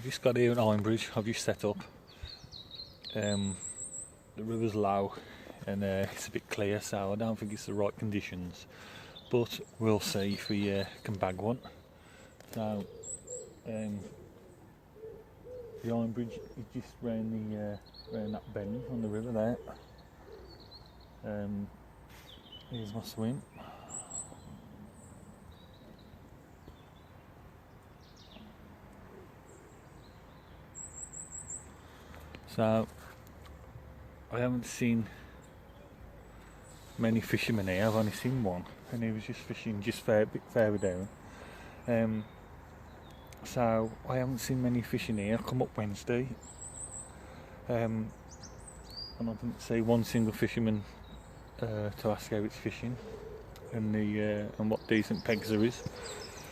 just got here at Ironbridge. I've just set up. The river's low and it's a bit clear, so I don't think it's the right conditions, but we'll see if we can bag one. So the Ironbridge is just round that bend on the river there. Here's my swim. So I haven't seen many fishermen here. I've only seen one, and he was just fishing just a bit further down. So I haven't seen many fishing here. I come up Wednesday, and I didn't see one single fisherman to ask how it's fishing and what decent pegs there is.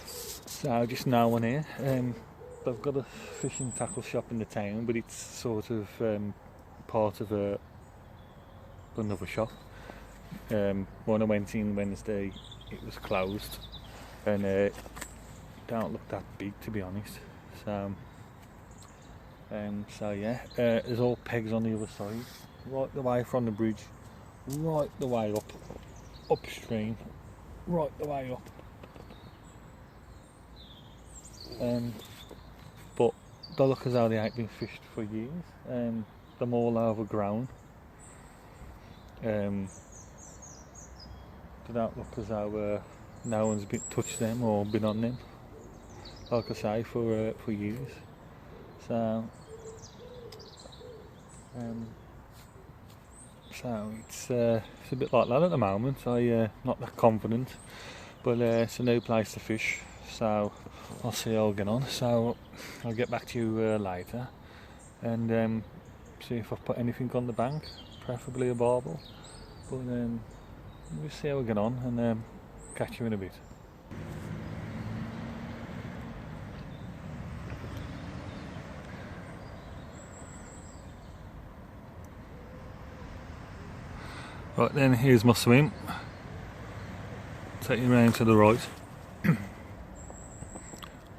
So just no one here. They've got a fishing tackle shop in the town, but it's sort of part of another shop. When I went in Wednesday, it was closed, and it don't look that big, to be honest. So yeah, there's all pegs on the other side, right the way from the bridge, right the way up, upstream, right the way up. But they look as though they ain't been fished for years. They're all overgrown. They don't look as though no one's touched them or been on them, like I say, for years. So it's a bit like that at the moment. I'm not that confident, but it's a new place to fish, so I'll see how I get on. So I'll get back to you later and see if I've put anything on the bank, preferably a barbel. But we'll see how we get on and catch you in a bit. Right then, here's my swim. Take you round to the right.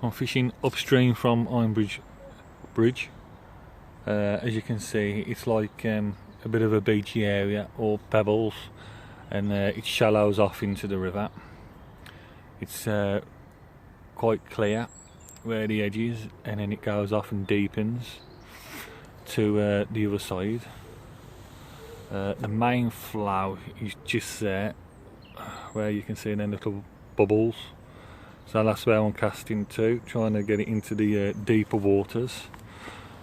I'm fishing upstream from Ironbridge Bridge. As you can see, it's like a bit of a beachy area, all pebbles, and it shallows off into the river. It's quite clear where the edge is, and then it goes off and deepens to the other side. The main flow is just there, where you can see them little bubbles. So that's where I'm casting to, trying to get it into the deeper waters.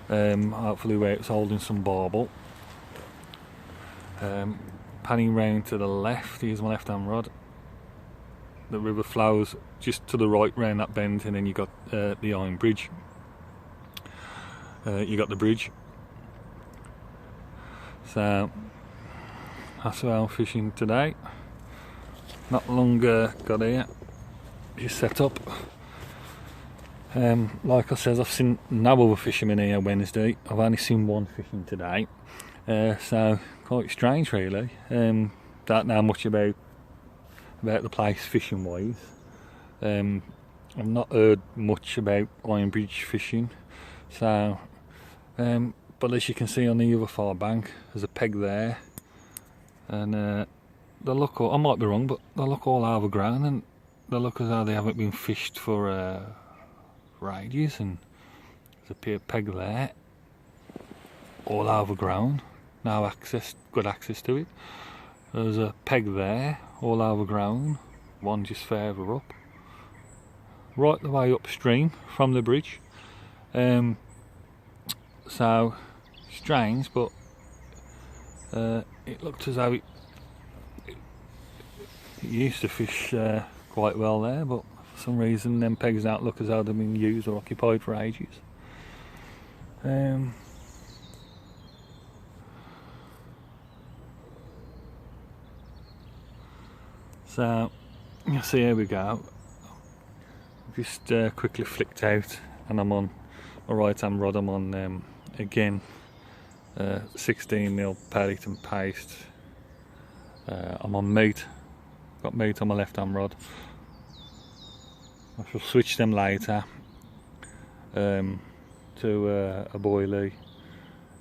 Hopefully where it's holding some barbel. Panning round to the left, here's my left hand rod. The river flows just to the right round that bend, and then you got the Ironbridge. You got the bridge. So that's where I'm fishing today. Not long got here, just set up. Like I said, I've seen no other fishermen here Wednesday. I've only seen one fishing today, so quite strange really. Don't know much about the place fishing wise. I've not heard much about Ironbridge fishing, so but as you can see on the other far bank, there's a peg there, and they look all, I might be wrong, but they look all overgrown, and they look as though they haven't been fished for ages. And there's a peg there, all overgrown, no access, good access to it. There's a peg there, all overgrown, one just further up, right the way upstream from the bridge. So strange, but it looked as though it used to fish quite well there, but for some reason them pegs don't look as though they've been used or occupied for ages. So you see, here we go. Just quickly flicked out, and I'm on my right hand rod. I'm on again 16mm Paddington paste. I'm on meat. Got meat on my left hand rod. I shall switch them later to to a boilie,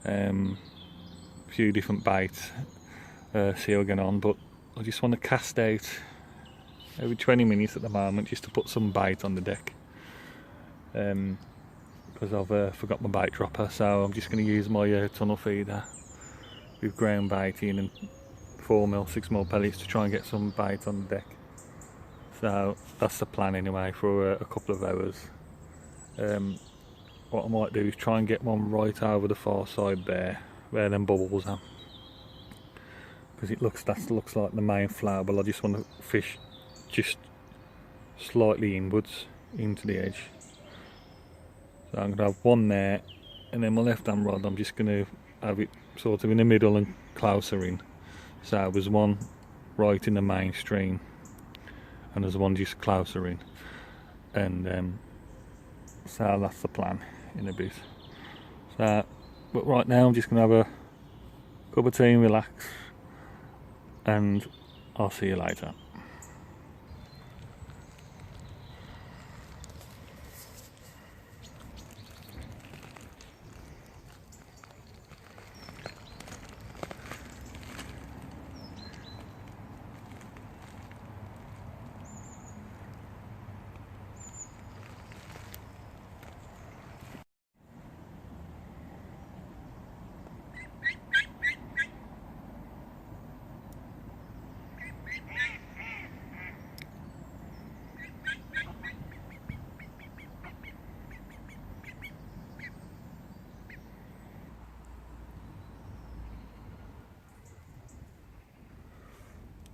a few different baits, see how we're getting on, but I just want to cast out every 20 minutes at the moment just to put some bait on the deck, because I've forgot my bait dropper, so I'm just going to use my tunnel feeder with ground bait in and 4mm, 6mm pellets to try and get some bait on the deck. So that's the plan anyway for a couple of hours. What I might do is try and get one right over the far side there, where them bubbles are, because that looks like the main flower, but I just want to fish just slightly inwards into the edge. So I'm going to have one there, and then my left hand rod I'm just going to have it sort of in the middle and closer in. So there's one right in the main stream and there's one just closer in, and so that's the plan in a bit. So, but right now I'm just going to have a cup of tea and relax, and I'll see you later.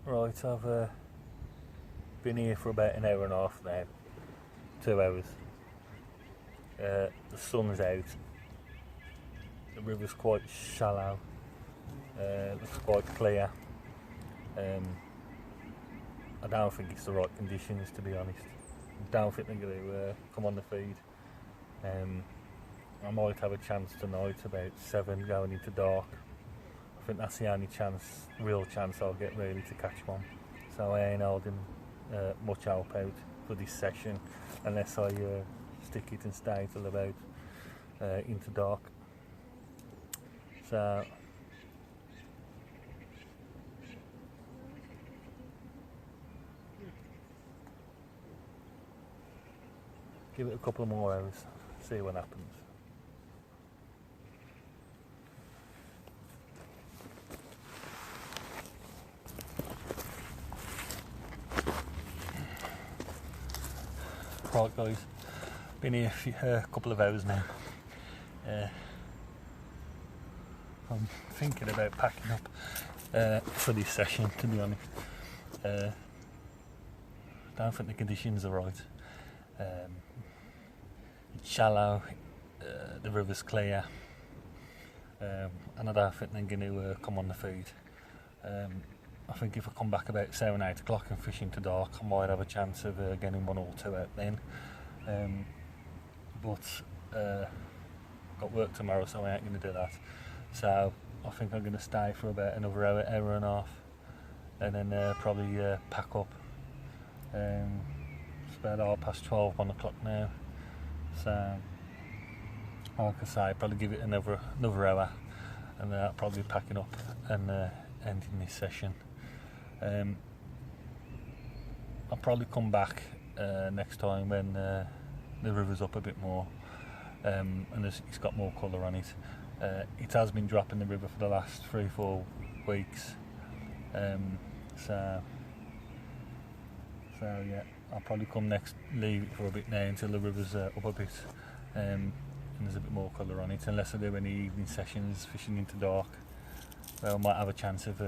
Right, I've been here for about an hour and a half now, 2 hours. The sun's out, the river's quite shallow, looks quite clear. I don't think it's the right conditions, to be honest. I don't think they're going to come on the feed. I might have a chance tonight about 7 going into dark. I think that's the only real chance I'll get really to catch one. So I ain't holding much hope out for this session unless I stick it and stay till about into dark. So give it a couple of more hours, see what happens. Right guys, been here a couple of hours now. I'm thinking about packing up for this session, to be honest. Don't think the conditions are right. It's shallow, the river's clear, and I don't think they're going to come on the feed. I think if I come back about 7, 8 o'clock and fish into dark, I might have a chance of getting 1 or 2 out then. But got work tomorrow, so I ain't going to do that. So I think I'm going to stay for about another hour and a half, and then probably pack up. It's about 12:30, 1 o'clock now. So like I say, probably give it another hour, and then I'll probably be packing up and ending this session. I'll probably come back next time when the river's up a bit more, and it's got more colour on it. It has been dropping the river for the last 3-4 weeks, so yeah, I'll probably come next, leave it for a bit now until the river's up a bit, and there's a bit more colour on it, unless I do any evening sessions fishing into dark. Well, I might have a chance of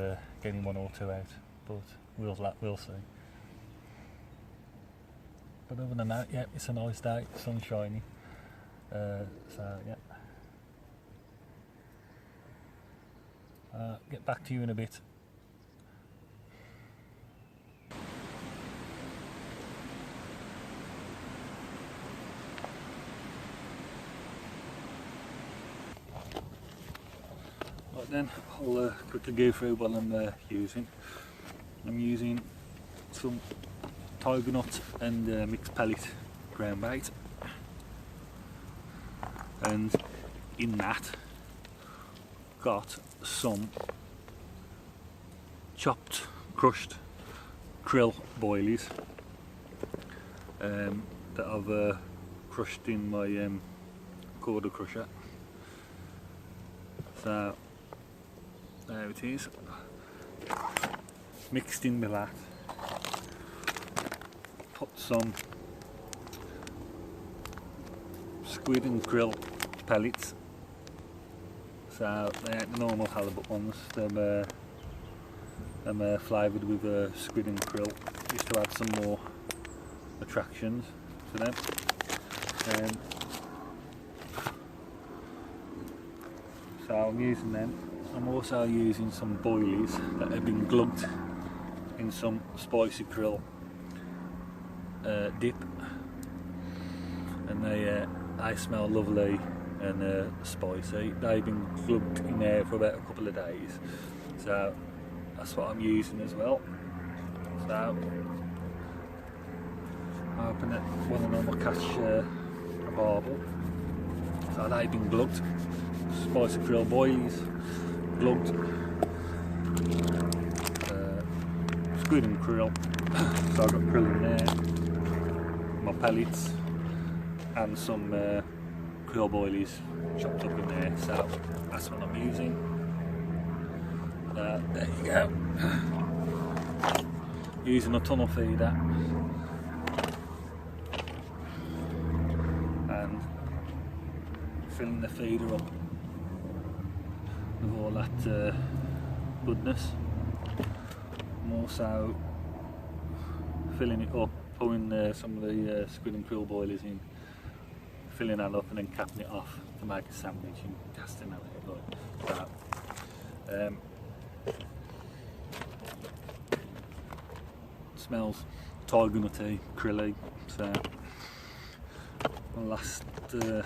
getting 1 or 2 out, but we'll see. But other than that, yeah, it's a nice day, sun's shining, so yeah. Get back to you in a bit. Right then, I'll quickly go through what I'm using. I'm using some tiger nut and mixed pellet ground bait. and in that got some chopped, crushed krill boilies that I've crushed in my quarter crusher. So there it is, mixed in with that. Put some squid and krill pellets. So they ain't the normal halibut ones, they're flavoured with squid and krill, just to add some more attractions to them. So I'm using them. I'm also using some boilies that have been glugged in some spicy krill dip, and they smell lovely and spicy. They've been glugged in there for about a couple of days, so that's what I'm using as well. So I open it, want to normal catch a barbel. So they've been glugged, spicy krill boilies, glugged, squid and krill. So I've got krill in there, my pellets, and some krill boilies chopped up in there. So that's what I'm using. There you go. Using a tunnel feeder and filling the feeder up with all that goodness. I'm also filling it up, putting some of the squid and krill boilers in, filling that up and then capping it off to make a sandwich and casting that out like that. Smells tiger nutty, krilly. So the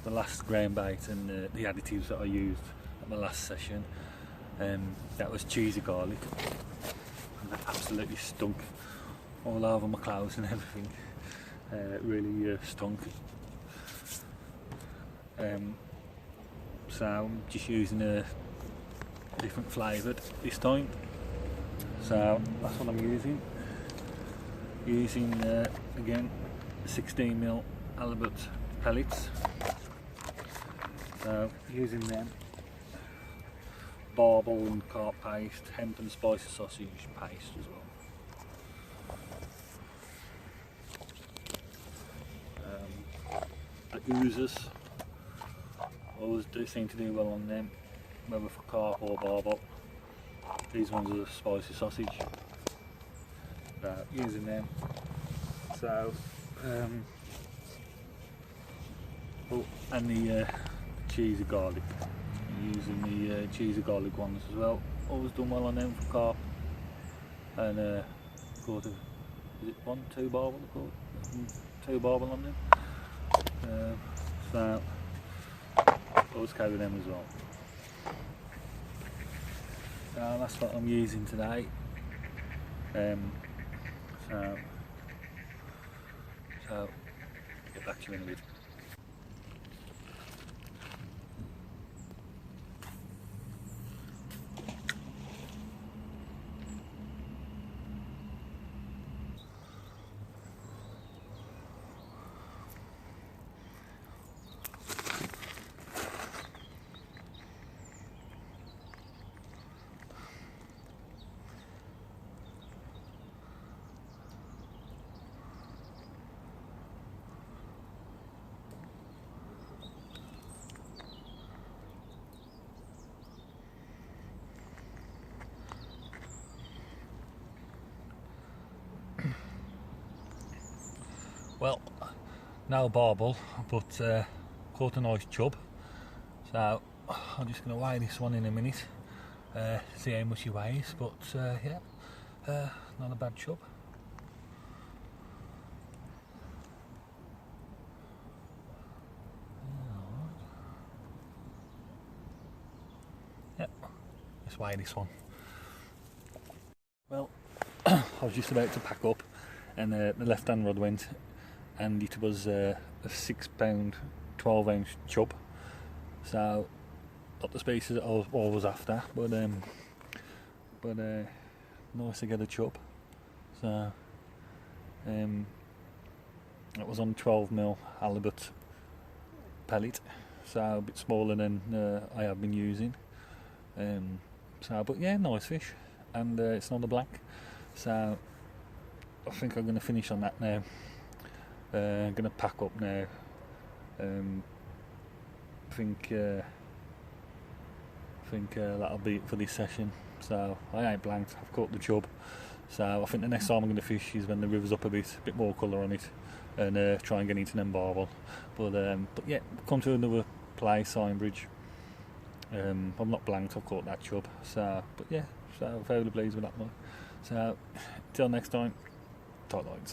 last ground bait and the additives that I used at my last session, that was cheesy garlic, and that absolutely stunk all over my clothes and everything. It really stunk. So I'm just using a different flavoured this time. So that's what I'm using. Using again 16mm halibut pellets. So using them, barbel and carp paste, hemp and spicy sausage paste as well. The oozes always do seem to do well on them, whether for carp or barbel. These ones are spicy sausage. So using them. So oh, and the cheesy garlic. Using the cheesy garlic ones as well. Always done well on them for carp. And quarter, is it 2 barbel? Two barbel on them. So always carry them as well. So that's what I'm using today. So get back to you in a bit. Well, no barbel, but caught a nice chub. So I'm just going to weigh this one in a minute, see how much he weighs. But yeah, not a bad chub. Yep, let's weigh this one. Well, I was just about to pack up, and the left-hand rod went, and it was a £6.20 12-ounce chub, so not the species that I was always after, but nice to get a chub. So it was on 12mm halibut pellet, so a bit smaller than I have been using. But yeah, nice fish, and it's not a black, so I think I'm going to finish on that now. I'm going to pack up now. I think that'll be it for this session. So I ain't blanked, I've caught the chub, so I think the next time I'm going to fish is when the river's up a bit more colour on it, and try and get into them barbel. But yeah, come to another place, ironbridge. I'm not blanked, I've caught that chub, so but yeah, so fairly pleased with that one. So till next time, tight lines.